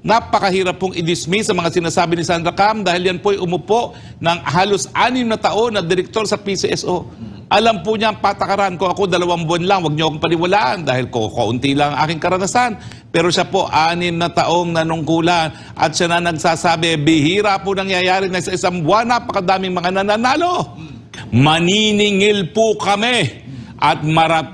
Napakahirap pong i-dismiss ang mga sinasabi ni Sandra Cam dahil yan po'y umupo ng halos 6 na taon na direktor sa PCSO. Alam po niya ang patakaran ko. Ako 2 buwan lang, huwag niyo akong paniwalaan dahil kaunti lang ang aking karanasan. Pero siya po 6 na taong nanungkulan at siya na nagsasabi, bihira po nangyayari na sa isang buwan, napakadaming mga nananalo. Maniningil po kami at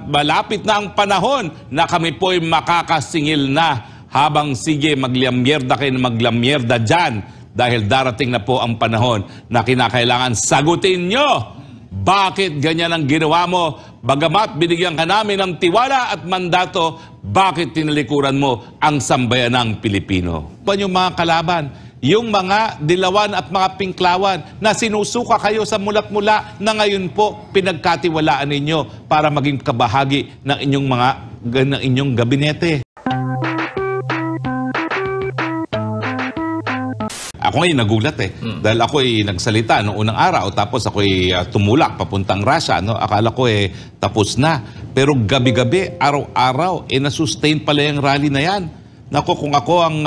malapit na ang panahon na kami po'y makakasingil na. Habang sige, maglamyerda kayo na maglamyerda dyan dahil darating na po ang panahon na kinakailangan sagutin nyo. Bakit ganyan ang ginawa mo? Bagamat binigyan ka namin ng tiwala at mandato, bakit tinalikuran mo ang sambayanang Pilipino? Yung mga kalaban, yung mga dilawan at mga pinklawan na sinusuka kayo sa mulat-mula na ngayon po pinagkatiwalaan ninyo para maging kabahagi ng inyong gabinete. Ako ngayon nagulat dahil ako ay nagsalita noong unang araw tapos ako ay tumulak papuntang Russia. No? Akala ko tapos na. Pero gabi-gabi, araw-araw, nasustain pala yung rally na yan. Naku, kung ako ang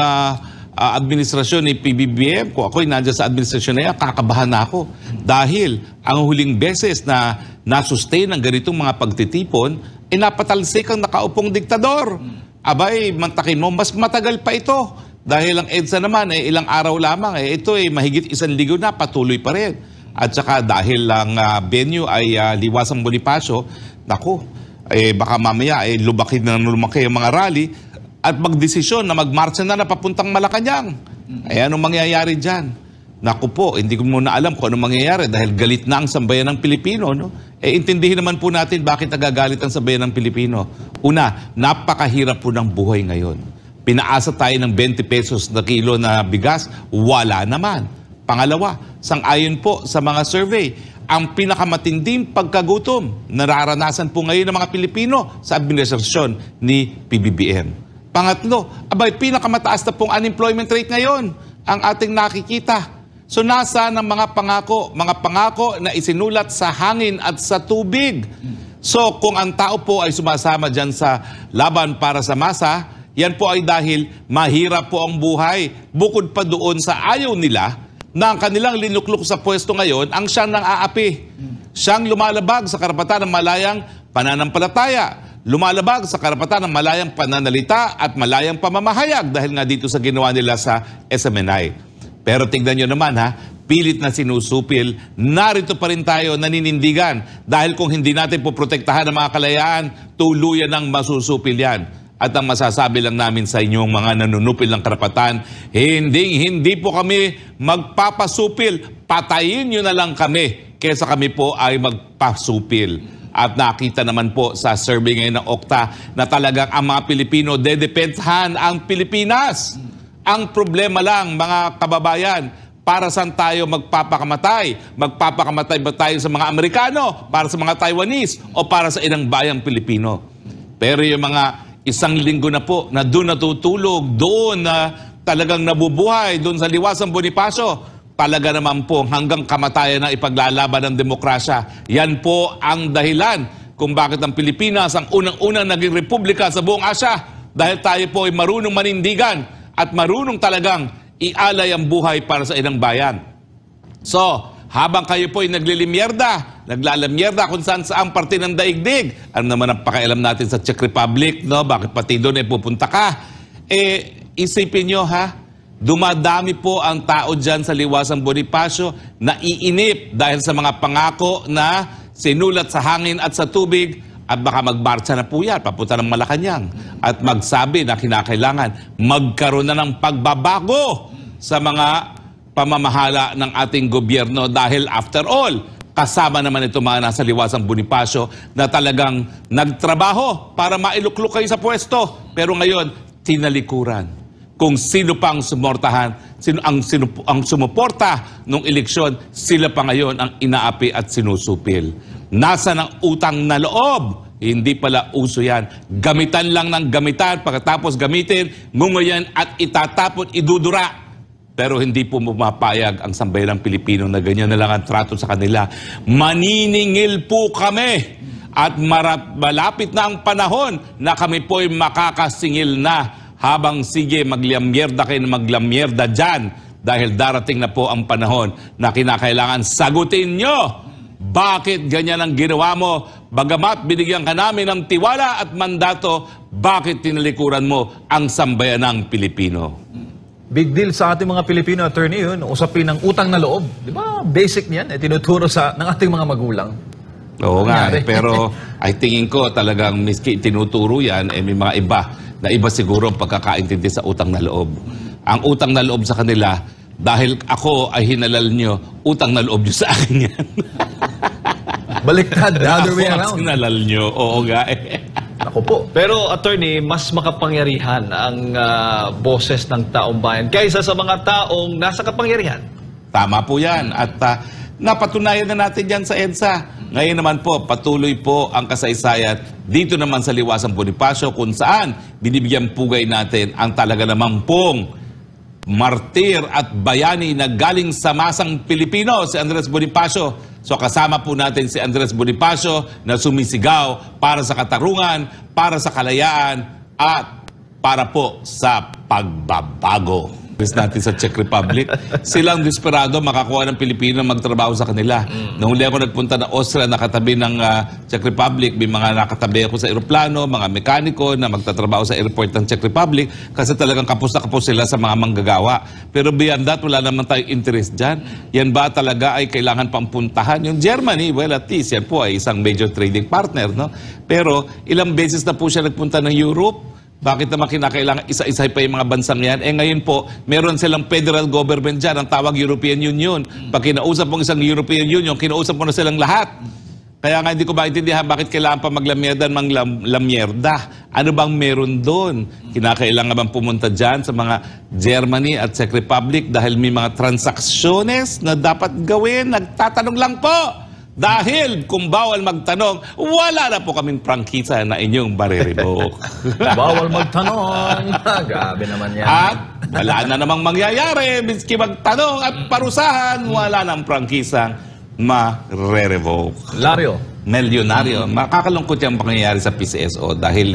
administrasyon ni PBBM, kung ako ay nandiyan sa administrasyon na yan, kakabahan na ako. Dahil ang huling beses na nasustain ang ganitong mga pagtitipon, napatalsik ang nakaupong diktador. Abay, mantakin mo, mas matagal pa ito. Dahil ang EDSA naman, ilang araw lamang, ito mahigit 1 linggo na, patuloy pa rin. At saka dahil ang venue ay Liwasang Bonifacio, naku, baka mamaya lumaki ang mga rally at magdesisyon na magmarcha na papuntang Malacanang. Anong mangyayari dyan? Naku po, hindi ko muna alam kung anong mangyayari dahil galit na ang sambayan ng Pilipino. No? Intindihin naman po natin bakit nagagalit ang sambayan ng Pilipino. Una, napakahirap po ng buhay ngayon. Pinaasa tayo ng 20 pesos na kilo na bigas, wala naman. Pangalawa, sang-ayon po sa mga survey, ang pinakamatinding pagkagutom nararanasan po ngayon ng mga Pilipino sa administrasyon ni PBBM. Pangatlo, pinakamataas na pong unemployment rate ngayon ang ating nakikita. So nasa ng mga pangako na isinulat sa hangin at sa tubig. So kung ang tao po ay sumasama dyan sa laban para sa masa, yan po ay dahil mahirap po ang buhay. Bukod pa doon sa ayaw nila na ang kanilang linukluk sa pwesto ngayon ang siyang nang-aapi. Siyang lumalabag sa karapatan ng malayang pananampalataya. Lumalabag sa karapatan ng malayang pananalita at malayang pamamahayag dahil nga dito sa ginawa nila sa SMNI. Pero tingnan nyo naman pilit na sinusupil, narito pa rin tayo naninindigan dahil kung hindi natin poprotektahan ang mga kalayaan, tuluyan ng masusupil yan. At ang masasabi lang namin sa inyong mga nanunupil ng karapatan, hindi po kami magpapasupil. Patayin nyo na lang kami kesa kami po ay magpasupil. At nakita naman po sa survey ngayon ng Okta na talagang ang mga Pilipino dedepensahan ang Pilipinas. Ang problema lang mga kababayan, para saan tayo magpapakamatay? Magpapakamatay ba tayo sa mga Amerikano, para sa mga Taiwanese, o para sa inang bayang Pilipino? Pero yung mga 1 linggo na po na doon natutulog, doon na talagang nabubuhay, doon sa Liwasang Bonifacio, talaga naman po hanggang kamatayan na ipaglalaban ng demokrasya. Yan po ang dahilan kung bakit ang Pilipinas ang unang-unang naging republika sa buong Asya. Dahil tayo po ay marunong manindigan at marunong talagang ialay ang buhay para sa inang bayan. So, habang kayo po ay naglalamyerda kung saan parte ng daigdig. Ano naman ang pakialam natin sa Czech Republic, no? Bakit pati doon pupunta ka? Isipin nyo dumadami po ang tao dyan sa Liwasang Bonifacio na iinip dahil sa mga pangako na sinulat sa hangin at sa tubig at baka magmarcha na po yan, papunta ng Malacanang at magsabi na kinakailangan magkaroon na ng pagbabago sa mga pamamahala ng ating gobyerno dahil after all, kasama naman ito mga nasa Liwasang Bonifacio na talagang nagtrabaho para mailukluk kayo sa pwesto. Pero ngayon, tinalikuran. Kung sino pang sumortahan, ang sumuporta nung eleksyon, sila pa ngayon ang inaapi at sinusupil. Nasa ng utang na loob? Hindi pala uso yan. Gamitan lang ng gamitan, pagkatapos gamitin, ngunguyan at itatapon, idudura. Pero hindi po mapapayag ang sambayanang Pilipino na ganyan na lang ang trato sa kanila. Maniningil po kami at malapit na ang panahon na kami po'y makakasingil na habang sige maglamyerda kayo na maglamyerda dyan dahil darating na po ang panahon na kinakailangan sagutin nyo. Bakit ganyan ang ginawa mo? Bagamat binigyan ka namin ng tiwala at mandato, bakit tinalikuran mo ang sambayanang Pilipino? Big deal sa ating mga Pilipino, attorney, yun, usapin ng utang na loob. Di ba? Basic niyan, tinuturo ng ating mga magulang. Oo nga, pero ay tingin ko talagang miski tinuturo yan, may mga iba siguro ang pagkakaintindi sa utang na loob. Ang utang na loob sa kanila, dahil ako ay hinalal nyo, utang na loob nyo sa akin yan. Baliktad, the other way around. Ako hinalal nyo, oo nga Ako po. Pero attorney, mas makapangyarihan ang boses ng taong bayan kaysa sa mga taong nasa kapangyarihan. Tama po yan. At napatunayan na natin yan sa EDSA. Ngayon naman po, patuloy po ang kasaysayan dito naman sa Liwasang Bonifacio kung saan binibigyan pugay natin ang talaga namang pong martir at bayani na galing sa masang Pilipino, si Andres Bonifacio. So kasama po natin si Andres Bonifacio na sumisigaw para sa katarungan, para sa kalayaan, at para po sa pagbabago. Natin sa Czech Republic, silang desperado makakuha ng Pilipino magtrabaho sa kanila. Nung huli ako nagpunta na Austria, nakatabi ng Czech Republic, may mga nakatabi ako sa eroplano, mga mekaniko na magtatrabaho sa airport ng Czech Republic kasi talagang kapos na kapos sila sa mga manggagawa. Pero beyond that, wala naman tayong interest dyan. Yan ba talaga ay kailangan pang puntahan? Yung Germany, well at least, yan po ay isang major trading partner, no? Pero ilang beses na po siya nagpunta ng Europe. Bakit naman kinakailangan isa-isa pa yung mga bansang yan? Ngayon po, meron silang federal government dyan, ang tawag European Union. Pag kinausap mong isang European Union, kinausap mo na silang lahat. Kaya nga hindi ko maintindihan bakit kailangan pa maglamyerda ng lamyerda. Ano bang meron doon? Kinakailangan bang pumunta dyan sa mga Germany at Czech Republic dahil may mga transaksyones na dapat gawin? Nagtatanong lang po. Dahil kung bawal magtanong, wala na po kaming prangkisa na inyong bariribok. Bawal magtanong. Gabi naman yan. At wala na namang mangyayari. Miski magtanong at parusahan, wala nang prangkisang ma-revoke. Lario. Milyonaryo. Makakalungkot yung pangyayari sa PCSO dahil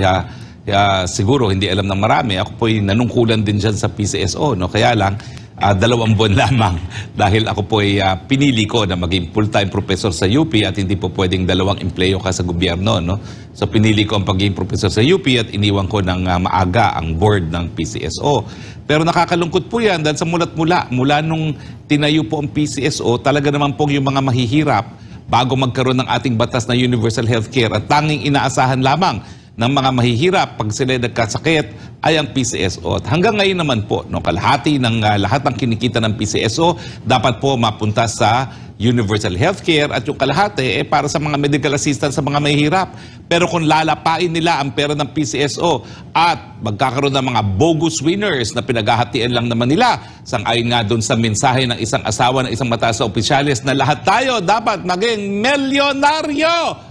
siguro hindi alam ng marami. Ako po'y nanungkulan din dyan sa PCSO. No? Kaya lang, 2 buwan lamang dahil ako po ay pinili ko na maging full-time professor sa UP at hindi po pwedeng 2 empleyo ka sa gobyerno. No? So pinili ko ang pagiging professor sa UP at iniwan ko ng maaga ang board ng PCSO. Pero nakakalungkot po yan dahil sa mula nung tinayo po ang PCSO, talaga naman po yung mga mahihirap bago magkaroon ng ating batas na universal healthcare at tanging inaasahan lamang ng mga mahihirap pag sila nagkasakit ay ang PCSO. At hanggang ngayon naman po, no, kalahati ng lahat ng kinikita ng PCSO dapat po mapunta sa universal healthcare at yung kalahati para sa mga medical assistance sa mga mahihirap. Pero kung lalapain nila ang pera ng PCSO at magkakaroon ng mga bogus winners na pinaghahatian lang naman nila, sang-ayon nga doon sa mensahe ng isang asawa ng isang mataas na opisyalis na lahat tayo dapat maging milyonaryo.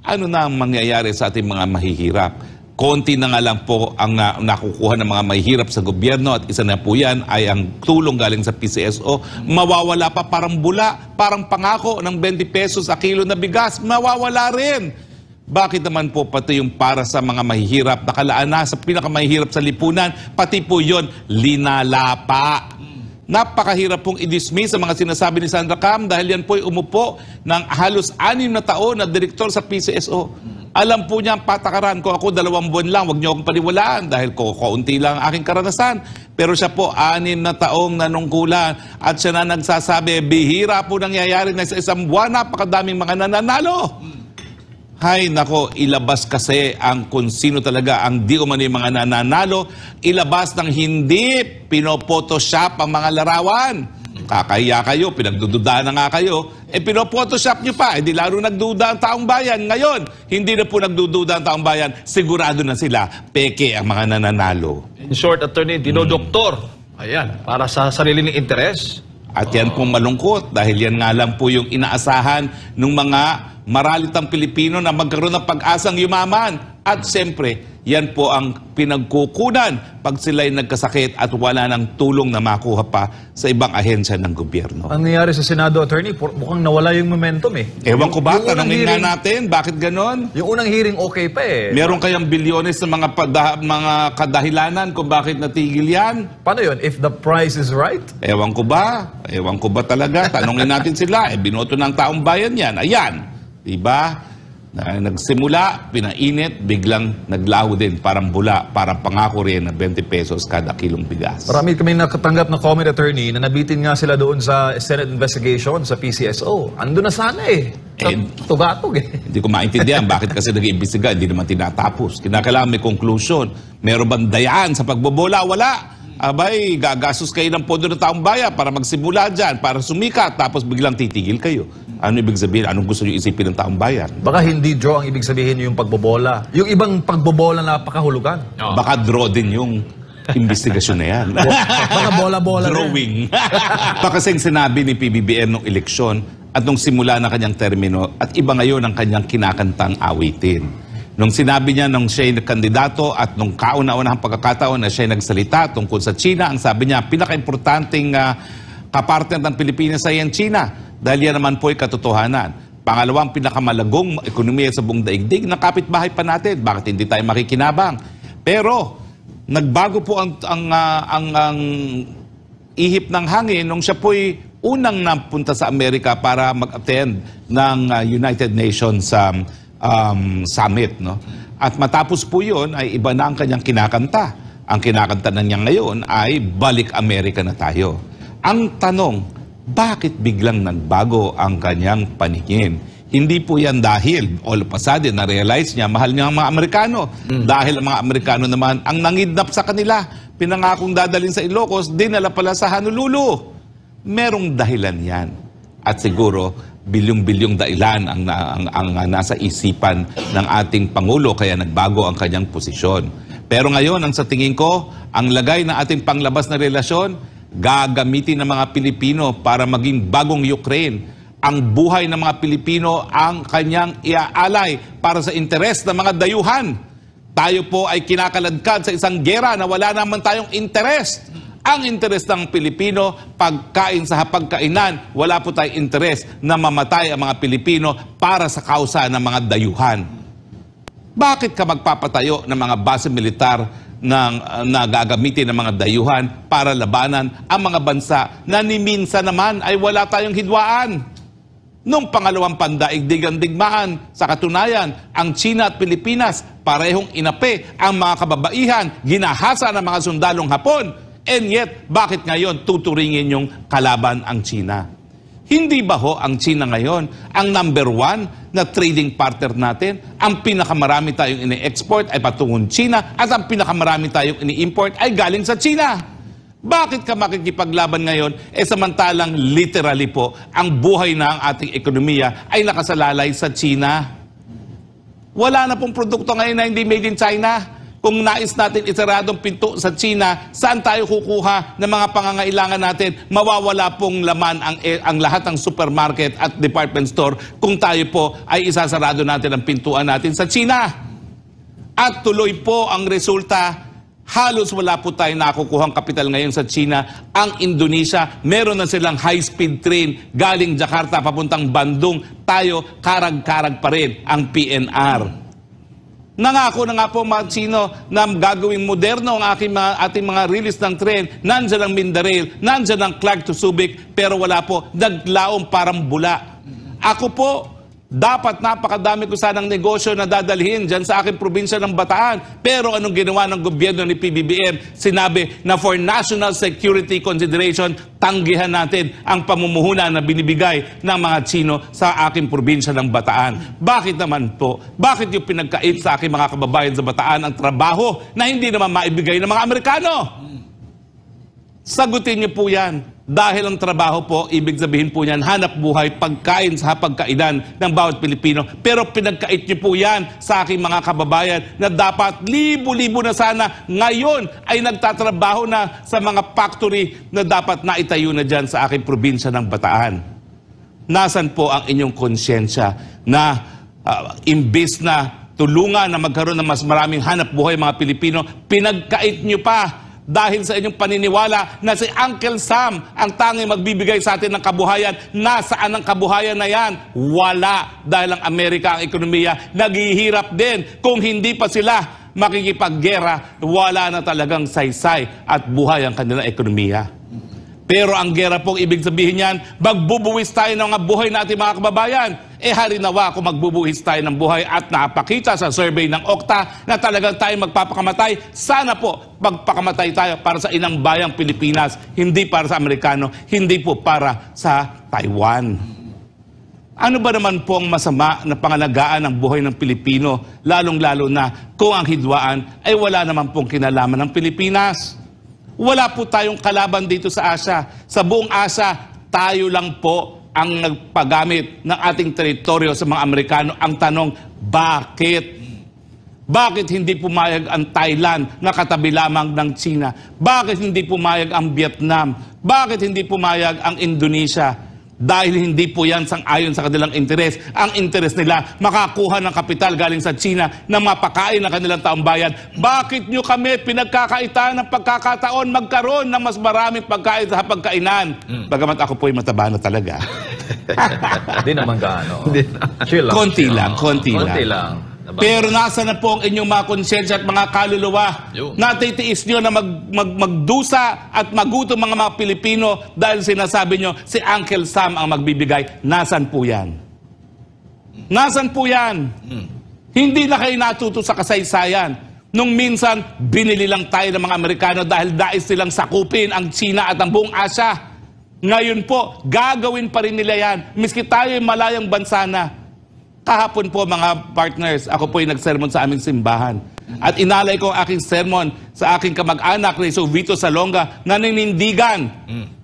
Ano na ang mangyayari sa ating mga mahihirap? Konti na nga lang po ang nakukuha ng mga mahihirap sa gobyerno at isa na po yan ay ang tulong galing sa PCSO. Mawawala pa parang bula, parang pangako ng 20 pesos a kilo na bigas. Mawawala rin. Bakit naman po pati yung para sa mga mahihirap, nakalaan na sa pinakamahihirap sa lipunan, pati po yon linalapa. Napakahirap pong i-dismiss ang mga sinasabi ni Sandra Cam dahil yan po'y umupo ng halos 6 na taon na direktor sa PCSO. Alam po niya ang patakaran ko. Ako 2 buwan lang, huwag niyo akong paniwalaan dahil kaunti lang ang aking karanasan. Pero siya po 6 na taong nanungkulan at siya na nagsasabi, bihira po nangyayari na sa isang buwan, napakadaming mga nananalo. Hay nako, ilabas kasi ang kung sino talaga ang di umano yung mga nananalo, ilabas ng hindi pinopotoshop ang mga larawan. Kakahiya kayo, pinagdududahan na nga kayo, pinopotoshop nyo pa, di lalo nagduda ang taong bayan. Ngayon, hindi na po nagdududa ang taong bayan, sigurado na sila, peke ang mga nananalo. In short, attorney, dinodoktor. Ayan, para sa sariling interes. At yan pong malungkot dahil yan nga lang po yung inaasahan ng mga maralitang Pilipino na magkaroon ng pag-asang yumaman. At siyempre, yan po ang pinagkukunan pag sila'y nagkasakit at wala ng tulong na makuha pa sa ibang ahensya ng gobyerno. Ang nangyari sa Senado, Attorney, mukhang nawala yung momentum eh. Ewan ko ba, Yung unang tanongin nga hearing- natin, bakit ganon? Yung unang hearing okay pa eh. Meron kayang bilyones na mga kadahilanan kung bakit natigil yan? Paano yun? If the price is right? Ewan ko ba? Ewan ko ba talaga? Tanongin natin sila. Binoto ng taong bayan yan. Ayan. Diba? Nagsimula, pinainit, biglang naglaho din. Parang bula, parang pangako rin na 20 pesos kada kilong bigas. Marami kami nakatanggap na comment, Attorney, na nabitin nga sila doon sa Senate investigation sa PCSO. Ando na sana eh. Sa tugatog eh. Hindi ko maintindihan bakit kasi nag-iimbestiga, hindi naman tinatapos. Kinakailangan may conclusion. Meron bang dayaan sa pagbobola? Wala. Abay, gagastos kayo ng pondo ng taong bayan para magsimula dyan, para sumikat, tapos biglang titigil kayo. Ano ibig sabihin? Anong gusto nyo isipin ng taong bayan? Baka hindi draw ang ibig sabihin yung pagbobola. Yung ibang pagbobola na napakahulugan. Oo. Baka draw din yung investigasyon na yan. Baka bola-bola rin. Drawing. Pakasing sinabi ni PBBM nung eleksyon at nung simula na kanyang termino at iba ngayon ang kanyang kinakantang awitin. Nung sinabi niya nung siya'y kandidato at nung kauna-unahang pagkakataon na siya'y nagsalita tungkol sa China, ang sabi niya, pinaka-importanting kapartner ng Pilipinas ay ang China. Dahil yan naman po ay katotohanan. Pangalawang pinakamalagong ekonomiya sa buong daigdig ng kapitbahay pa natin. Bakit hindi tayo makikinabang? Pero nagbago po ang ihip ng hangin nung siya po'y unang napunta sa Amerika para mag-attend ng United Nations Summit. No? At matapos po yun, ay iba na ang kanyang kinakanta. Ang kinakanta na niya ngayon ay Balik Amerika na tayo. Ang tanong, bakit biglang nagbago ang kanyang paningin? Hindi po yan dahil all of a sudden na-realize niya mahal niya ang mga Amerikano. Dahil ang mga Amerikano naman ang nangidnap sa kanila. Pinangakong dadalhin sa Ilocos, dinala pala sa Honolulu. Merong dahilan yan. At siguro, bilyong-bilyong dahilan ang nasa isipan ng ating Pangulo kaya nagbago ang kanyang posisyon. Pero ngayon, ang sa tingin ko, ang lagay ng ating panglabas na relasyon, gagamitin ng mga Pilipino para maging bagong Ukraine. Ang buhay ng mga Pilipino ang kanyang iaalay para sa interes ng mga dayuhan. Tayo po ay kinakaladkad sa isang gera na wala naman tayong interes. Ang interes ng Pilipino, pagkain sa hapagkainan, wala po tayong interes na mamatay ang mga Pilipino para sa kausa ng mga dayuhan. Bakit ka magpapatayo ng mga base militar na gagamitin ng mga dayuhan para labanan ang mga bansa na ni minsan naman ay wala tayong hidwaan? Nung pangalawang pandaigdigang digmaan, sa katunayan, ang China at Pilipinas parehong inapi ang mga kababaihan, ginahasa ng mga sundalong Hapon. And yet, bakit ngayon tuturingin yung kalaban ang China? Hindi ba ho ang China ngayon ang number one na trading partner natin? Ang pinakamarami tayong ini-export ay patungong China at ang pinakamarami tayong ini-import ay galing sa China. Bakit ka makikipaglaban ngayon? Samantalang literally po, ang buhay na ang ating ekonomiya ay nakasalalay sa China. Wala na pong produkto ngayon na hindi made in China. Kung nais natin isaradong pinto sa China, saan tayo kukuha ng mga pangangailangan natin? Mawawala pong laman ang lahat ng supermarket at department store kung tayo po ay isasarado natin ang pintuan natin sa China. At tuloy po ang resulta, halos wala po tayong nakukuhang kapital ngayon sa China. Ang Indonesia, meron na silang high-speed train galing Jakarta papuntang Bandung. Tayo, karag-karag pa rin ang PNR. Nangako na nga po mga Chino na gagawing moderno ang ating mga release ng tren. Nandiyan ang Mindanao, nandiyan ang Clark to Subic, pero wala po, naglaong parang bula. Ako po, dapat napakadami ko sanang negosyo na dadalhin dyan sa aking probinsya ng Bataan. Pero anong ginawa ng gobyerno ni PBBM? Sinabi na for national security consideration, tanggihan natin ang pamumuhunan na binibigay ng mga Chino sa aking probinsya ng Bataan. Bakit naman po? Bakit yung pinagkait sa aking mga kababayan sa Bataan ang trabaho na hindi naman maibigay ng mga Amerikano? Sagutin niyo po yan. Dahil ang trabaho po, ibig sabihin po niyan, hanap buhay, pagkain sa hapagkainan ng bawat Pilipino. Pero pinagkait niyo po yan sa aking mga kababayan na dapat libo-libo na sana ngayon ay nagtatrabaho na sa mga factory na dapat naitayo na dyan sa aking probinsya ng Bataan. Nasaan po ang inyong konsyensya na imbis na tulungan na magkaroon ng mas maraming hanap buhay mga Pilipino, pinagkait nyo pa dahil sa inyong paniniwala na si Uncle Sam ang tanging magbibigay sa atin ng kabuhayan. Nasaan ang kabuhayan na yan? Wala. Dahil ang Amerika, ang ekonomiya, naghihirap din. Kung hindi pa sila makikipaggera, wala na talagang saysay at buhay ang kanilang ekonomiya. Pero ang gera pong ibig sabihin yan, magbubuwis tayo ng mga buhay natin mga kababayan. Harinawa kung magbubuwis tayo ng buhay at napakita sa survey ng Okta na talagang tayo magpapakamatay. Sana po magpakamatay tayo para sa inang bayang Pilipinas, hindi para sa Amerikano, hindi po para sa Taiwan. Ano ba naman po ang masama na pangalagaan ng buhay ng Pilipino, lalong-lalo na kung ang hidwaan ay wala naman pong kinalaman ng Pilipinas? Wala po tayong kalaban dito sa Asia. Sa buong Asia, tayo lang po ang nagpagamit ng ating teritoryo sa mga Amerikano. Ang tanong, bakit? Bakit hindi pumayag ang Thailand na katabi lamang ng China? Bakit hindi pumayag ang Vietnam? Bakit hindi pumayag ang Indonesia? Dahil hindi po yan sang-ayon sa kanilang interes. Ang interes nila, makakuha ng kapital galing sa China na mapakain ng kanilang taong bayan. Bakit nyo kami pinagkakaitan ng pagkakataon magkaroon ng mas maraming pagkain sa pagkainan? Bagamat ako po'y mataba na talaga. Hindi naman gaano. Chill lang. Konti chill. lang, konti Konti lang. lang. Pero nasa na po ang inyong mga konsensya at mga kaluluwa. Natitiis nyo na magdusa at magutom mga Pilipino dahil sinasabi nyo si Uncle Sam ang magbibigay. Nasaan po yan? Nasaan po yan? Hindi na kayo natuto sa kasaysayan. Nung minsan, binili lang tayo ng mga Amerikano dahil dais silang sakupin ang China at ang buong Asia. Ngayon po, gagawin pa rin nila yan. Miski tayo ay malayang bansa na. Kahapon po mga partners, ako po ay nagsermon sa aming simbahan. At inalay ko ang aking sermon sa aking kamag-anak na si Vito Salonga na ninindigan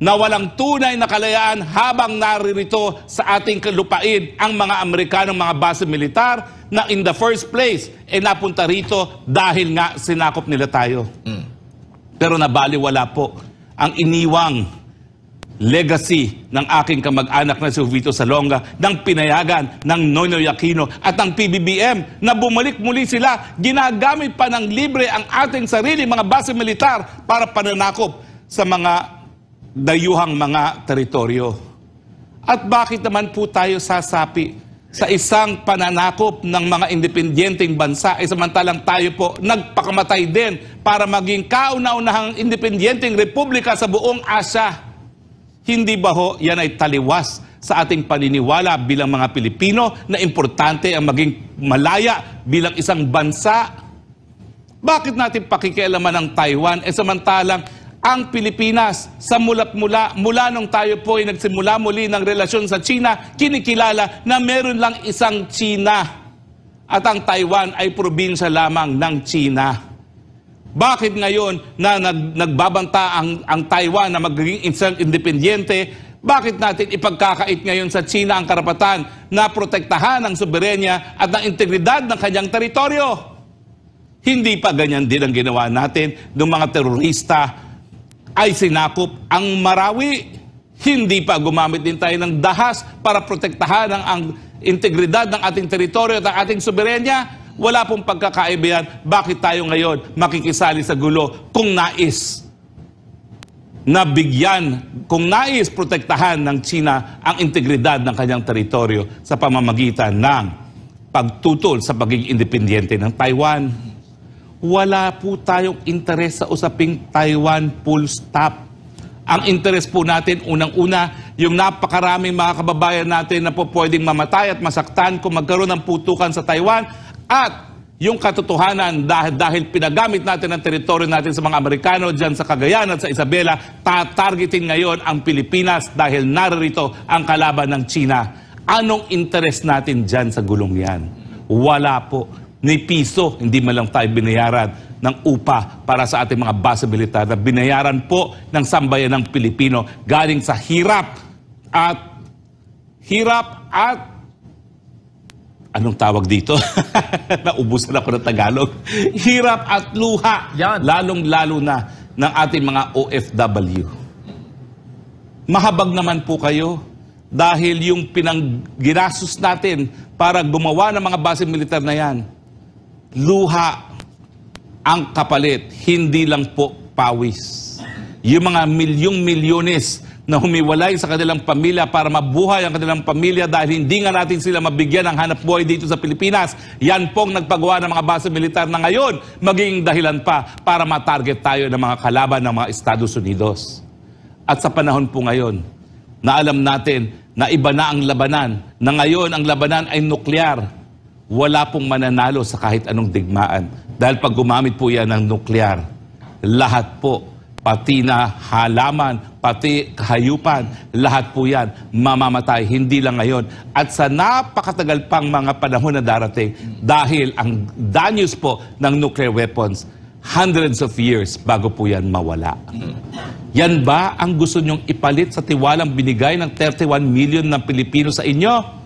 na walang tunay na kalayaan habang naririto sa ating lupain ang mga Amerikanong mga base militar na in the first place napunta rito dahil nga sinakop nila tayo. Pero nabaliwala po ang iniwang legacy ng aking kamag-anak na si Vito Salonga ng pinayagan ng Noynoy Aquino at ng PBBM na bumalik muli sila. Ginagamit pa ng libre ang ating sarili mga base militar para pananakop sa mga dayuhang mga teritoryo. At bakit naman po tayo sasapi sa isang pananakop ng mga independyenteng bansa samantalang tayo po nagpakamatay din para maging kauna-unahang independyenteng republika sa buong Asia? Hindi ba ho yan ay taliwas sa ating paniniwala bilang mga Pilipino na importante ang maging malaya bilang isang bansa? Bakit natin pakikialaman ang Taiwan samantalang ang Pilipinas sa mula nung tayo po ay nagsimula muli ng relasyon sa China, kinikilala na meron lang isang China at ang Taiwan ay probinsya lamang ng China. Bakit ngayon na nagbabanta ang Taiwan na magiging isang independyente, bakit natin ipagkakait ngayon sa China ang karapatan na protektahan ang soberenya at ang integridad ng kanyang teritoryo? Hindi pa ganyan din ang ginawa natin ng mga terorista ay sinakop ang Marawi. Hindi pa gumamit din tayo ng dahas para protektahan ang integridad ng ating teritoryo at ang ating soberenya. Wala pong pagkakaiba yan. Bakit tayo ngayon makikisali sa gulo kung nais na bigyan, kung nais protektahan ng China ang integridad ng kanyang teritoryo sa pamamagitan ng pagtutol sa pagiging independyente ng Taiwan? Wala po tayong interes sa usaping Taiwan, full stop. Ang interes po natin, unang-una, yung napakaraming mga kababayan natin na po pwedeng mamatay at masaktan kung magkaroon ng putukan sa Taiwan. At yung katotohanan dahil pinagamit natin ang teritoryo natin sa mga Amerikano dyan sa Cagayan at sa Isabela, tatargetin ngayon ang Pilipinas dahil naririto ang kalaban ng China. Anong interest natin dyan sa gulong yan? Wala po. Ni piso, hindi man lang tayo binayaran ng upa para sa ating mga base militar na binayaran po ng sambayan ng Pilipino galing sa hirap at anong tawag dito? Naubusan ako ng Tagalog. Hirap at luha. Yan. Lalong-lalo na ng ating mga OFW. Mahabag naman po kayo dahil yung ginastos natin para gumawa ng mga base militar na yan, luha ang kapalit, hindi lang po pawis. Yung mga milyong-milyones na humiwalay sa kanilang pamilya para mabuhay ang kanilang pamilya dahil hindi nga natin sila mabigyan ng hanap buhay dito sa Pilipinas. Yan pong nagpagawa ng mga base militar na ngayon maging dahilan pa para matarget tayo ng mga kalaban ng mga Estados Unidos. At sa panahon po ngayon, na alam natin na iba na ang labanan, na ngayon ang labanan ay nuklear, wala pong mananalo sa kahit anong digmaan. Dahil pag gumamit po yan ng nuklear, lahat po, pati na halaman, pati kahayupan, lahat po yan mamamatay, hindi lang ngayon. At sa napakatagal pang mga panahon na darating, dahil ang danyos po ng nuclear weapons, hundreds of years bago po yan mawala. Yan ba ang gusto nyong ipalit sa tiwalang binigay ng 31 million ng Pilipino sa inyo?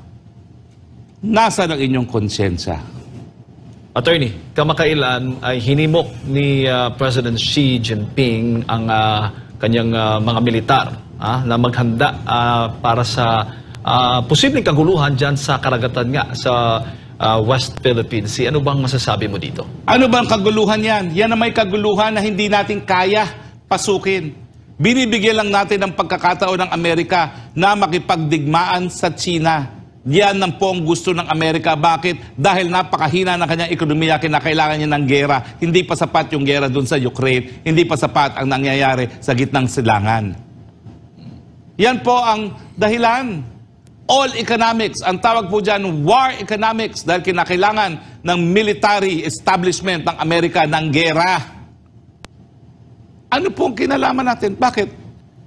Nasa ng inyong konsyensya? Attorney, kamakailan ay hinimok ni President Xi Jinping ang kanyang mga militar na maghanda para sa posibleng kaguluhan dyan sa karagatan nga sa West Philippine Sea. Ano bang masasabi mo dito? Ano bang kaguluhan yan? Yan na may kaguluhan na hindi natin kaya pasukin. Binibigyan lang natin ng pagkakataon ng Amerika na makipagdigmaan sa China. Yan ang po ang gusto ng Amerika. Bakit? Dahil napakahina ng kanyang ekonomiya, kinakailangan niya ng gera. Hindi pa sapat yung gera dun sa Ukraine. Hindi pa sapat ang nangyayari sa gitnang silangan. Yan po ang dahilan. All economics. Ang tawag po dyan, war economics. Dahil kinakailangan ng military establishment ng Amerika ng gera. Ano po ang kinalaman natin? Bakit?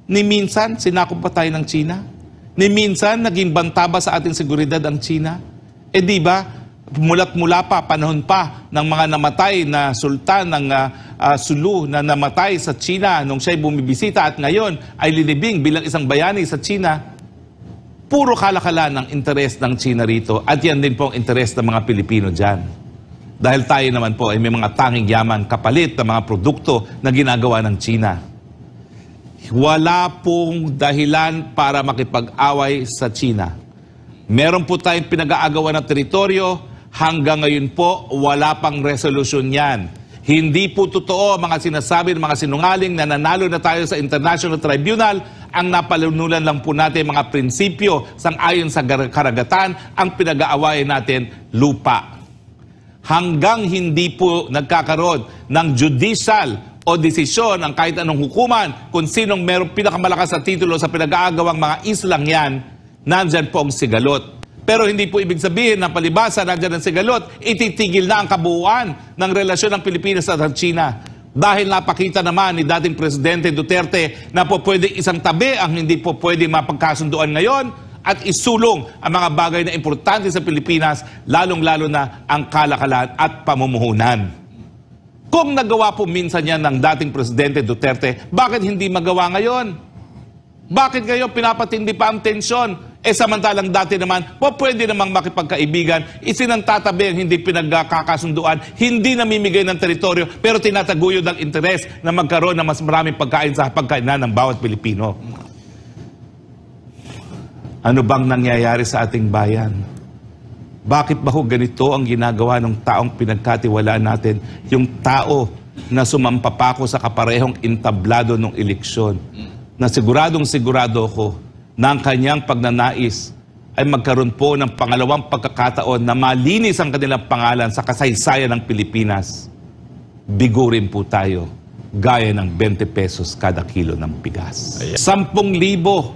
Ni minsan, sinakop pa tayo ng China? Ni minsan, naging bantaba sa ating seguridad ang China? Eh di ba, mula't-mula pa, panahon pa ng mga namatay na sultan ng Sulu na namatay sa China nung siya'y bumibisita at ngayon ay linibing bilang isang bayani sa China, puro kalakalan ng interes ng China rito at yan din po ang interes ng mga Pilipino dyan. Dahil tayo naman po ay may mga tanging yaman kapalit ng mga produkto na ginagawa ng China. Wala pong dahilan para makipag-away sa China. Meron po tayong pinag-aagawan ng teritoryo, hanggang ngayon po wala pang resolusyon yan. Hindi po totoo mga sinasabi ng mga sinungaling na nanalo na tayo sa International Tribunal. Ang napalunulan lang po natin mga prinsipyo sang-ayon sa karagatan, ang pinag-aawayan natin lupa. Hanggang hindi po nagkakaroon ng judicial o desisyon ang kahit anong hukuman kung sinong merong pinakamalakas na titulo sa pinag-aagawang mga islang yan, nandyan po ang sigalot. Pero hindi po ibig sabihin na palibasa nandyan ang sigalot, ititigil na ang kabuuan ng relasyon ng Pilipinas at ng China. Dahil napakita naman ni dating Presidente Duterte na po pwedeng isang tabi ang hindi po pwedeng mapagkasunduan ngayon at isulong ang mga bagay na importante sa Pilipinas, lalong-lalo na ang kalakalan at pamumuhunan. Kung nagawa po minsan yan ng dating Presidente Duterte, bakit hindi magawa ngayon? Bakit ngayon pinapatindi pa ang tensyon? Eh samantalang dati naman, pwede namang makipagkaibigan, isinantatabi ang hindi pinagkakasunduan, hindi namimigay ng teritoryo, pero tinataguyod ang interes na magkaroon ng mas maraming pagkain sa pagkainan ng bawat Pilipino. Ano bang nangyayari sa ating bayan? Bakit ba ho ganito ang ginagawa ng taong pinagkatiwalaan natin? Yung tao na sumampapako sa kaparehong entablado ng eleksyon. Na siguradong-sigurado ko na ang kanyang pagnanais ay magkaroon po ng pangalawang pagkakataon na malinis ang kanilang pangalan sa kasaysayan ng Pilipinas. Bigurin po tayo, gaya ng 20 pesos kada kilo ng bigas. 10,000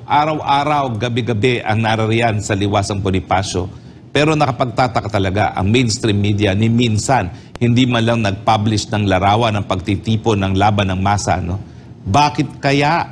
araw-araw, gabi-gabi ang narariyan sa liwasang Bonifacio. Pero nakapagtataka talaga ang mainstream media ni minsan hindi man lang nag-publish ng larawan ng pagtitipon ng laban ng masa. No? Bakit kaya?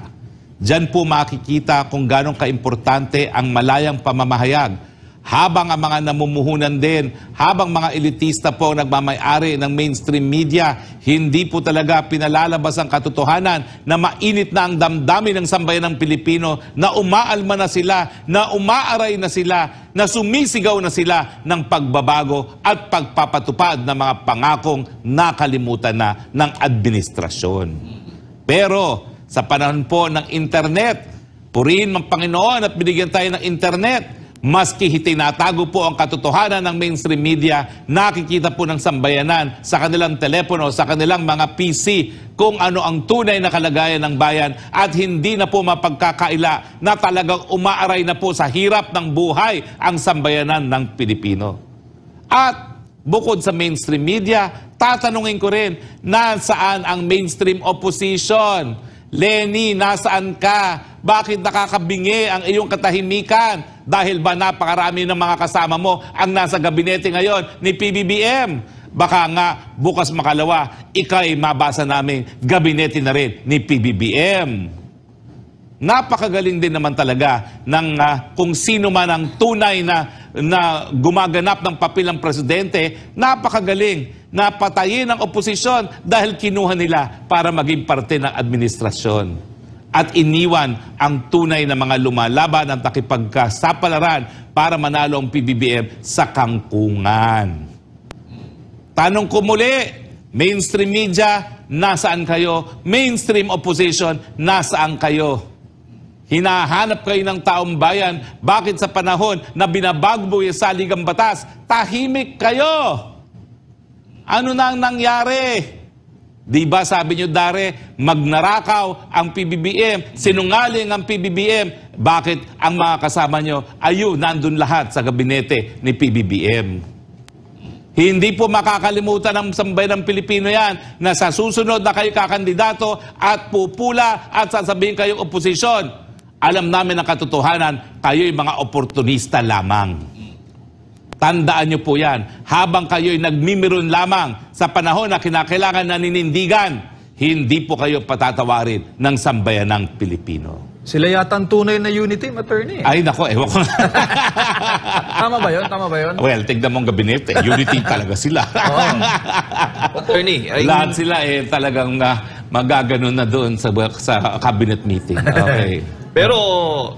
Diyan po makikita kung gano'ng kaimportante ang malayang pamamahayag. Habang ang mga namumuhunan din, habang mga elitista po nagmamay-ari ng mainstream media, hindi po talaga pinalalabas ang katotohanan na mainit na ang damdamin ng sambayan ng Pilipino, na umaalma na sila, na umaaray na sila, na sumisigaw na sila ng pagbabago at pagpapatupad ng mga pangakong nakalimutan na ng administrasyon. Pero sa panahon po ng internet, purihin ng Panginoon at binigyan tayo ng internet, Maski tinatago po ang katotohanan ng mainstream media, nakikita po ng sambayanan sa kanilang telepono, sa kanilang mga PC, kung ano ang tunay na kalagayan ng bayan at hindi na po mapagkakaila na talagang umaaray na po sa hirap ng buhay ang sambayanan ng Pilipino. At bukod sa mainstream media, tatanungin ko rin, nasaan ang mainstream opposition? Lenny, nasaan ka? Bakit nakakabingi ang iyong katahimikan? Dahil ba napakarami ng mga kasama mo ang nasa gabinete ngayon ni PBBM? Baka nga bukas makalawa, ika'y mabasa namin gabinete na rin ni PBBM. Napakagaling din naman talaga ng kung sino man ang tunay na gumaganap ng papel ng presidente, napakagaling na patayin ang oposisyon dahil kinuha nila para maging parte ng administrasyon. At iniwan ang tunay na mga lumalaban at nakipagkasapalaran para manalo ang PBBM sa kangkungan. Tanong ko muli, mainstream media, nasaan kayo? Mainstream opposition, nasaan kayo? Hinahanap kayo ng taong bayan. Bakit sa panahon na binabagbo yung saligang batas, tahimik kayo? Ano na ang nangyari? Di ba sabi nyo, Dare, magnarakaw ang PBBM, sinungaling ang PBBM. Bakit ang mga kasama nyo, ayun, nandun lahat sa gabinete ni PBBM? Hindi po makakalimutan ng sambayan ng Pilipino yan na sa susunod na kayo kakandidato at pupula at sasabihin kayong oposisyon. Alam namin ang katotohanan, kayo'y mga oportunista lamang. Tandaan nyo po yan, habang kayo'y nagmimiron lamang sa panahon na kinakailangan na ninindigan, hindi po kayo patatawarin ng sambayan ng Pilipino. Sila yata ang tunay na unity, attorney. Ay, nako, ewan ko. Tama ba yun? Tama ba yun? Well, tignan mong gabinete. Unity talaga sila. Attorney, ay... Lahat sila talagang magaganon na doon sa cabinet meeting. Okay. Pero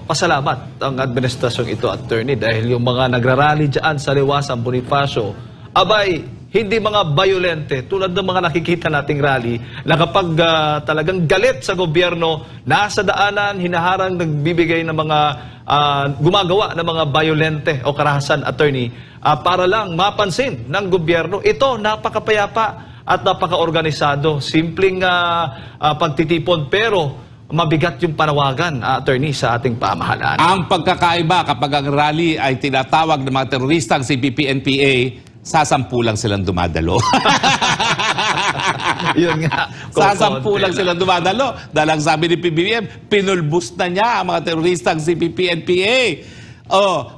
pasalamat ang administrasyong ito, attorney, dahil yung mga nagrarally dyan sa Liwasan, Bonifacio, abay, hindi mga violente tulad ng mga nakikita nating rally na kapag talagang galit sa gobyerno, nasa daanan, hinaharang, nagbibigay ng mga gumagawa ng mga violente o karahasan, attorney, para lang mapansin ng gobyerno. Ito, napakapayapa at napaka-organisado. Simpleng pagtitipon, pero mabigat yung panawagan, attorney, sa ating pamahalaan. Ang pagkakaiba kapag ang rally ay tinatawag ng mga teroristang CPP-NPA, sasampu lang silang dumadalo. Yun nga. Sasampu lang silang dumadalo. Dahil ang sabi ni PBBM, pinulbus na niya ang mga teroristang CPP-NPA.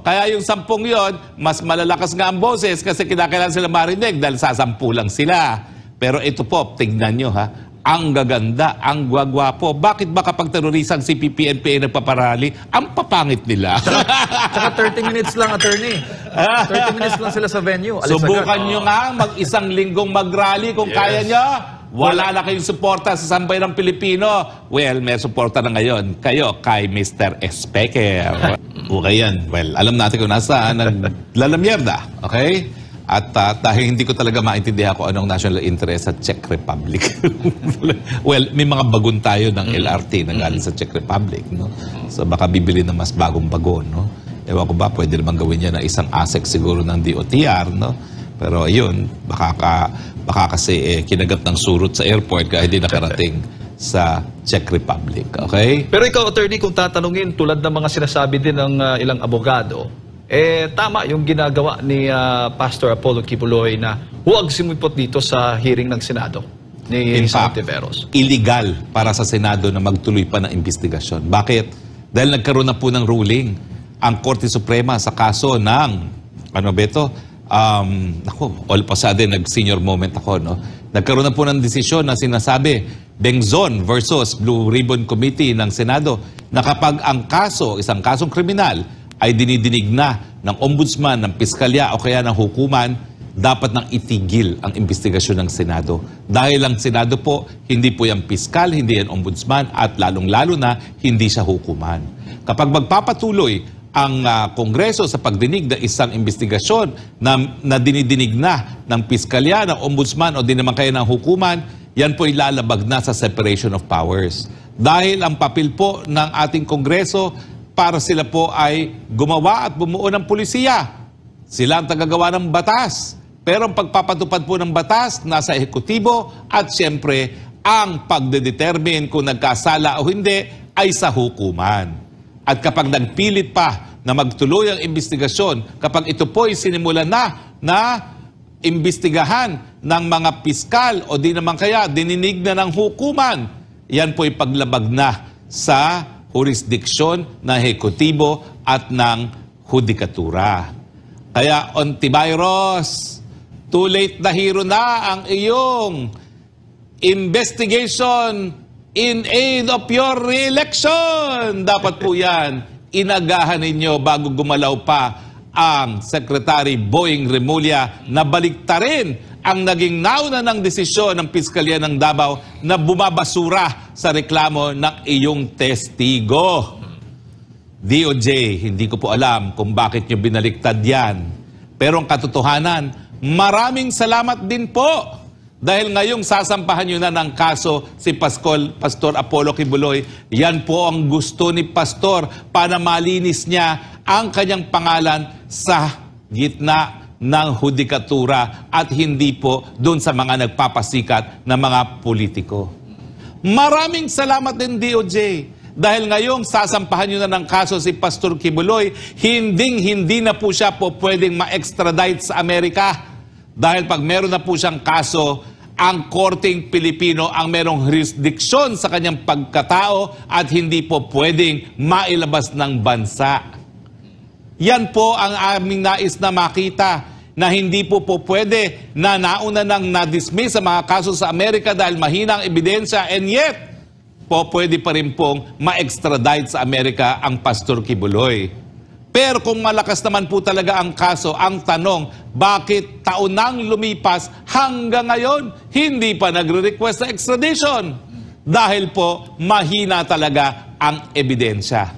Kaya yung 10 yon, mas malalakas nga ang boses kasi kinakailangan sila marinig dahil sasampu lang sila. Pero ito po, tignan nyo ha, ang gaganda, ang gwagwapo. Bakit ba kapag terorisang CPP-NPA nagpaparali, ang papangit nila? Tsaka 30 minutes lang, attorney. 30 minutes lang sila sa venue. Alis Subukan agad. nyo nga mag-isang linggong mag-rally kung kaya nyo. Wala na kayong suporta sa sambayan ng Pilipino. Well, may suporta na ngayon. Kayo kay Mr. Speaker. Okay yan. Well, alam natin kung nasaan naglalamyerda. Okay? At dahil hindi ko talaga maintindihan kung anong national interest sa Czech Republic. Well, may mga bagon tayo ng LRT na galing sa Czech Republic. No? So baka bibili ng mas bagong bagon. No? Ewan ko ba, pwede naman gawin niya na isang ASEC siguro ng DOTR. No? Pero ayun, baka kasi kinagat ng surot sa airport kaya hindi nakarating sa Czech Republic. Okay? Pero ikaw, attorney, kung tatanungin tulad ng mga sinasabi din ng ilang abogado, tama yung ginagawa ni Pastor Apollo Kibuloy na huwag sumipot dito sa hearing ng Senado ni In fact, Ontiveros. illegal para sa Senado na magtuloy pa ng investigasyon. Bakit? Dahil nagkaroon na po ng ruling ang Korte Suprema sa kaso ng, ano ba ito? All of a sudden, nag-senior moment ako, no? Nagkaroon na po ng desisyon na sinasabi, Bengzon versus Blue Ribbon Committee ng Senado, na kapag ang kaso, isang kasong kriminal, ay dinidinig na ng ombudsman, ng piskalya o kaya ng hukuman, dapat nang itigil ang investigasyon ng Senado. Dahil ang Senado po, hindi po yung piskal, hindi yan ombudsman, at lalong-lalo na, hindi siya hukuman. Kapag magpapatuloy ang Kongreso sa pagdinig ng isang investigasyon na dinidinig na ng piskalya, ng ombudsman o di naman kaya ng hukuman, yan po ilalabag na sa separation of powers. Dahil ang papel po ng ating Kongreso, para sila po ay gumawa at bumuo ng pulisiya. Sila ang tagagawa ng batas. Pero ang pagpapatupad po ng batas nasa ehekutibo at siyempre ang pagdedetermine kung nagkasala o hindi ay sa hukuman. At kapag nagpilit pa na magtuloy ang investigasyon, kapag ito po ay sinimulan na imbestigahan ng mga piskal o di naman kaya dininig na ng hukuman, yan po ay paglabag na sa jurisdiksyon ng ehekutibo at ng hudikatura. Kaya Ontiveros, too late na hero na ang iyong investigation in aid of your re-election. Dapat po yan, inagahan ninyo bago gumalaw pa ang Secretary Boying Remulla na baliktarin ang naging nauna ng desisyon ng Piskalya ng Davao na bumabasura sa reklamo ng iyong testigo. DOJ, hindi ko po alam kung bakit nyo binaliktad yan. Pero ang katotohanan, maraming salamat din po. Dahil ngayong sasampahan nyo na ng kaso si Pastor Apollo Kibuloy, yan po ang gusto ni Pastor para malinis niya ang kanyang pangalan sa gitna ng hudikatura at hindi po doon sa mga nagpapasikat na mga politiko. Maraming salamat din DOJ dahil ngayong sasampahan nyo na ng kaso si Pastor Kibuloy, hindi na po siya po pwedeng ma-extradite sa Amerika. Dahil pag meron na po siyang kaso, ang Korteng Pilipino ang merong jurisdiksyon sa kanyang pagkatao at hindi po pwedeng mailabas ng bansa. Yan po ang aming nais na makita na hindi po pwede na nauna nang na-dismiss sa mga kaso sa Amerika dahil mahina ang ebidensya and yet po pwede pa rin pong ma-extradite sa Amerika ang Pastor Kibuloy. Pero kung malakas naman po talaga ang kaso, ang tanong, bakit taon nang lumipas hanggang ngayon hindi pa nagre-request na extradition? Dahil po mahina talaga ang ebidensya.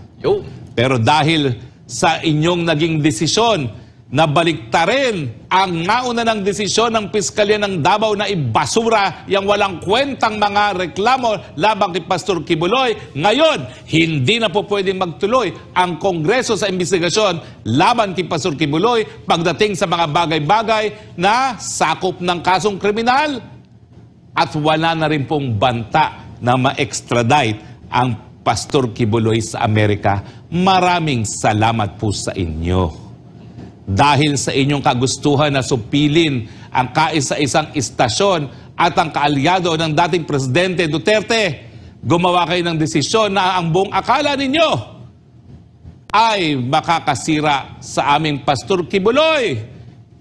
Pero dahil sa inyong naging desisyon na baliktarin ang nauna ng desisyon ng Piskalya ng Davao na ibasura yung walang kwentang mga reklamo labang kay Pastor Kibuloy. Ngayon, hindi na po pwedeng magtuloy ang Kongreso sa investigasyon laban kay Pastor Kibuloy pagdating sa mga bagay-bagay na sakop ng kasong kriminal. At wala na rin pong banta na ma-extradite ang Pastor Kibuloy sa Amerika. Maraming salamat po sa inyo. Dahil sa inyong kagustuhan na supilin ang kaisa-isang istasyon at ang kaalyado ng dating Presidente Duterte, gumawa kayo ng desisyon na ang buong akala ninyo ay makakasira sa aming Pastor Kibuloy.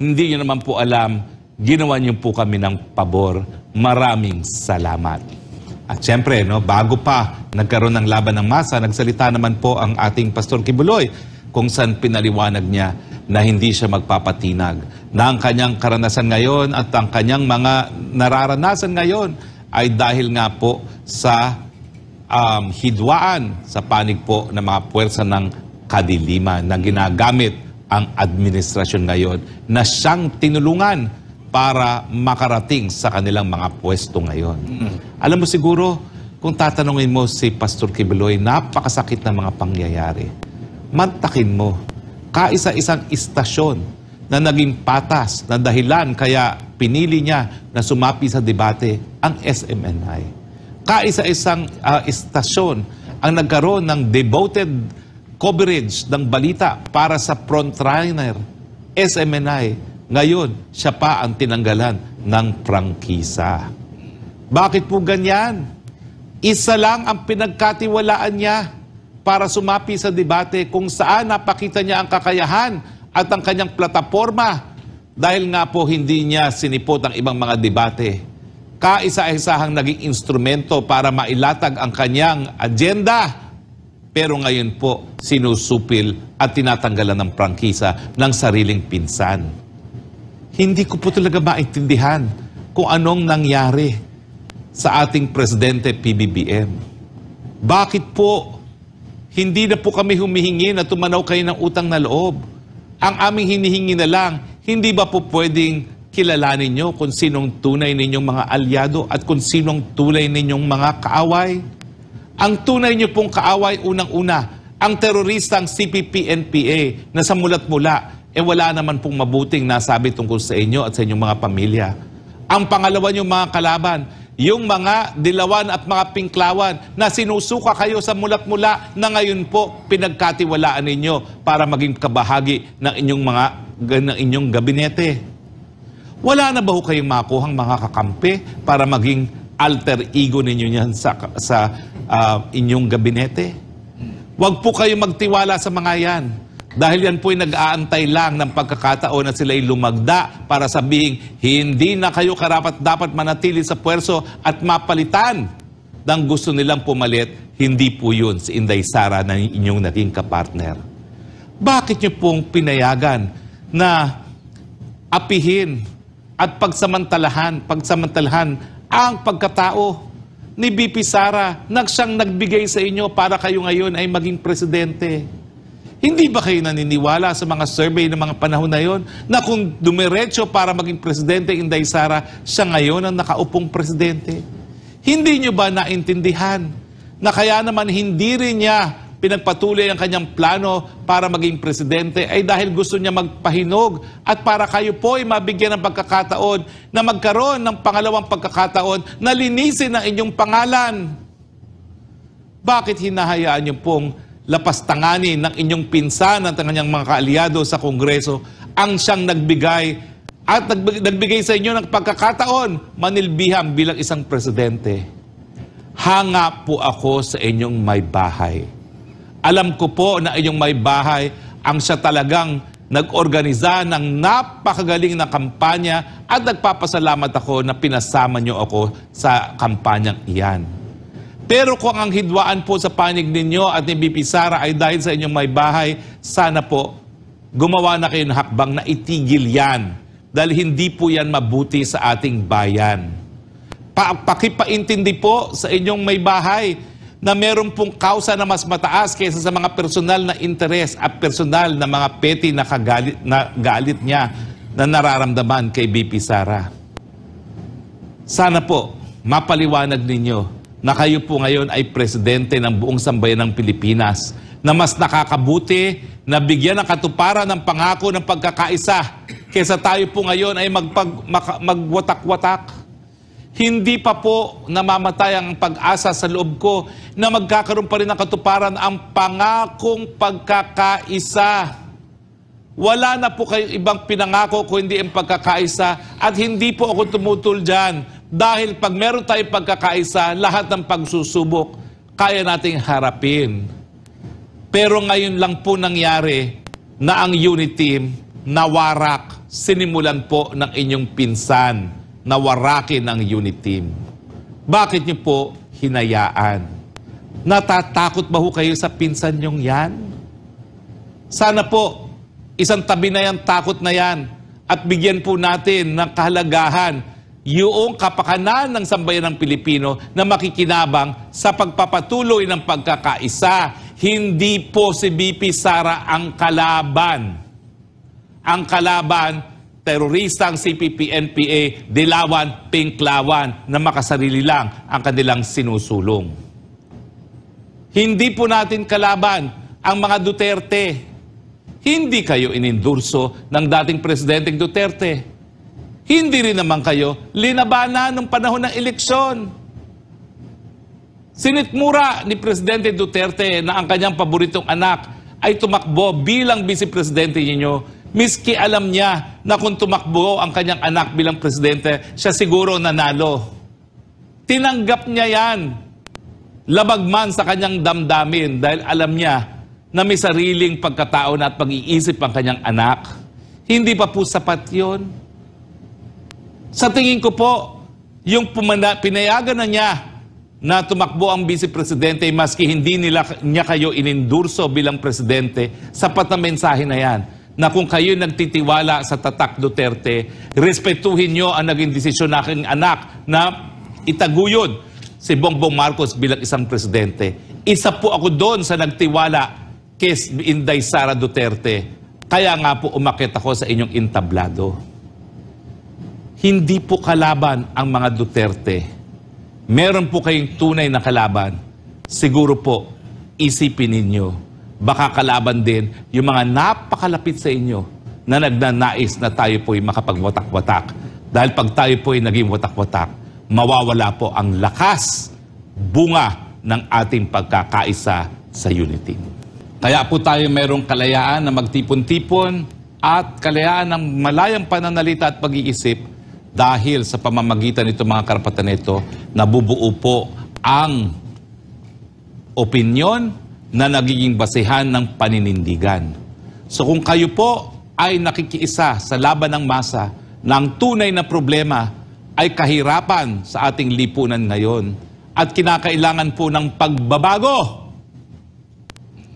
Hindi nyo naman po alam, ginawa nyo po kami ng pabor. Maraming salamat. At syempre, bago pa nagkaroon ng laban ng masa, nagsalita naman po ang ating Pastor Kibuloy kung saan pinaliwanag niya na hindi siya magpapatinag, na ang kanyang karanasan ngayon at ang kanyang mga nararanasan ngayon ay dahil nga po sa hidwaan sa panig po ng mga puwersa ng kadiliman na ginagamit ang administrasyon ngayon na siyang tinulungan para makarating sa kanilang mga pwesto ngayon. Alam mo siguro, kung tatanungin mo si Pastor Kibuloy, napakasakit na mga pangyayari. Mantakin mo, kaisa-isang istasyon na naging patas na dahilan kaya pinili niya na sumapi sa debate ang SMNI. Kaisa-isang istasyon ang nagkaroon ng devoted coverage ng balita para sa frontliner, SMNI. Ngayon, siya pa ang tinanggalan ng prangkisa. Bakit po ganyan? Isa lang ang pinagkatiwalaan niya para sumapi sa debate kung saan napakita niya ang kakayahan at ang kanyang plataforma dahil nga po hindi niya sinipot ang ibang mga debate. Kaisa-isahang naging instrumento para mailatag ang kanyang agenda. Pero ngayon po, sinusupil at tinatanggalan ng prangkisa ng sariling pinsan. Hindi ko po talaga maintindihan kung anong nangyari sa ating Presidente PBBM. Bakit po hindi na po kami humihingi na tumanaw kayo ng utang na loob? Ang aming hinihingi na lang, hindi ba po pwedeng kilalanin nyo kung sinong tunay ninyong mga alyado at kung sinong tunay ninyong mga kaaway? Ang tunay nyo pong kaaway, unang-una, Ang teroristang CPP-NPA na sa mulat-mula, wala naman pong mabuting nasabi tungkol sa inyo at sa inyong mga pamilya. Ang pangalawa niyong mga kalaban, yung mga dilawan at mga pinklawan na sinusuka kayo sa mulat-mula na ngayon po pinagkatiwalaan ninyo para maging kabahagi ng inyong gabinete. Wala na ba ho kayong makuhang mga kakampi para maging alter ego ninyo yan sa inyong gabinete? Huwag po kayo magtiwala sa mga yan. Dahil yan po ay nag-aantay lang ng pagkakataon na sila'y lumagda para sabihin, hindi na kayo karapat-dapat manatili sa puwerso at mapalitan ng gusto nilang pumalit. Hindi po yun si Inday Sara na inyong naging kapartner. Bakit niyo pong pinayagan na apihin at pagsamantalahan ang pagkatao ni BP Sara na siyang nagbigay sa inyo para kayo ngayon ay maging presidente? Hindi ba kayo naniniwala sa mga survey ng mga panahon na yon na kung dumiretso para maging presidente Inday Sara, siya ngayon ang nakaupong presidente? Hindi nyo ba naintindihan na kaya naman hindi rin niya pinagpatuloy ang kanyang plano para maging presidente ay dahil gusto niya magpahinog at para kayo po ay mabigyan ng pagkakataon na magkaroon ng pangalawang pagkakataon na linisin ang inyong pangalan? Bakit hinahayaan niyo pong lapastanganin ng inyong pinsan at ang kanyang mga kaalyado sa Kongreso ang siyang nagbigay at nagbigay sa inyo ng pagkakataon manilbiham bilang isang presidente? Hanga po ako sa inyong may bahay. Alam ko po na inyong may bahay ang siya talagang nag-organiza ng napakagaling na kampanya at nagpapasalamat ako na pinasama niyo ako sa kampanyang iyan. Pero kung ang hidwaan po sa panig ninyo at ni BP Sara ay dahil sa inyong may bahay, sana po gumawa na kayo ng hakbang na itigil yan. Dahil hindi po yan mabuti sa ating bayan. Pakipaintindi po sa inyong may bahay na meron pong kausa na mas mataas kaysa sa mga personal na interes at personal na mga petty na galit niya na nararamdaman kay BP Sara. Sana po mapaliwanag ninyo na kayo po ngayon ay presidente ng buong sambayan ng Pilipinas na mas nakakabuti na bigyan ng katuparan ng pangako ng pagkakaisa kaysa tayo po ngayon ay magwatak-watak. Hindi pa po namamatay ang pag-asa sa loob ko na magkakaroon pa rin ng katuparan ang pangakong pagkakaisa. Wala na po kayong ibang pinangako kung hindi ang pagkakaisa at hindi po ako tumutol dyan. Dahil pag meron tayong pagkakaisa, lahat ng pagsusubok, kaya nating harapin. Pero ngayon lang po nangyari na ang unit team nawarak, sinimulan po ng inyong pinsan, nawarakin ang unit team. Bakit niyo po hinayaan? Natatakot ba ho kayo sa pinsan niyong yan? Sana po, isang tabi na yan, takot na yan, at bigyan po natin ng kahalagahan yung kapakanan ng sambayan ng Pilipino na makikinabang sa pagpapatuloy ng pagkakaisa. Hindi po si BP Sara ang kalaban. Ang kalaban, teroristang CPP-NPA, dilawan, pinklawan na makasarili lang ang kanilang sinusulong. Hindi po natin kalaban ang mga Duterte. Hindi kayo inendurso ng dating Presidenteng Duterte. Hindi rin naman kayo linabanan ng panahon ng eleksyon. Sinitmura ni Presidente Duterte na ang kanyang paboritong anak ay tumakbo bilang vice-presidente ninyo, miski alam niya na kung tumakbo ang kanyang anak bilang presidente, siya siguro nanalo. Tinanggap niya yan. Labag man sa kanyang damdamin dahil alam niya na may sariling pagkatao na at pag-iisip ang kanyang anak. Hindi pa po sapat yun. Sa tingin ko po, yung pinayagan na niya na tumakbo ang vice-presidente maski hindi niya kayo inendurso bilang presidente, sapat na mensahe na yan na kung kayo nagtitiwala sa tatak Duterte, respetuhin nyo ang naging desisyon ng aking anak na itaguyod si Bongbong Marcos bilang isang presidente. Isa po ako doon sa nagtiwala kay Inday Sara Duterte. Kaya nga po umakyat ako sa inyong entablado. Hindi po kalaban ang mga Duterte. Meron po kayong tunay na kalaban. Siguro po, isipin ninyo, baka kalaban din yung mga napakalapit sa inyo na nagnanais na tayo po'y makapagwatak-watak. Dahil pag tayo po'y naging watak-watak, mawawala po ang lakas, bunga ng ating pagkakaisa sa unity. Kaya po tayo mayroong kalayaan na magtipon-tipon at kalayaan ng malayang pananalita at pag-iisip dahil sa pamamagitan nito mga karapatan nito, nabubuo po ang opinyon na nagiging basehan ng paninindigan. So kung kayo po ay nakikiisa sa laban ng masa na ang tunay na problema ay kahirapan sa ating lipunan ngayon at kinakailangan po ng pagbabago,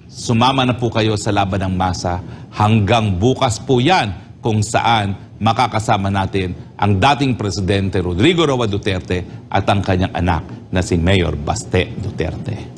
sumama na po kayo sa laban ng masa. Hanggang bukas po yan kung saan makakasama natin ang dating Presidente Rodrigo Roa Duterte at ang kanyang anak na si Mayor Baste Duterte.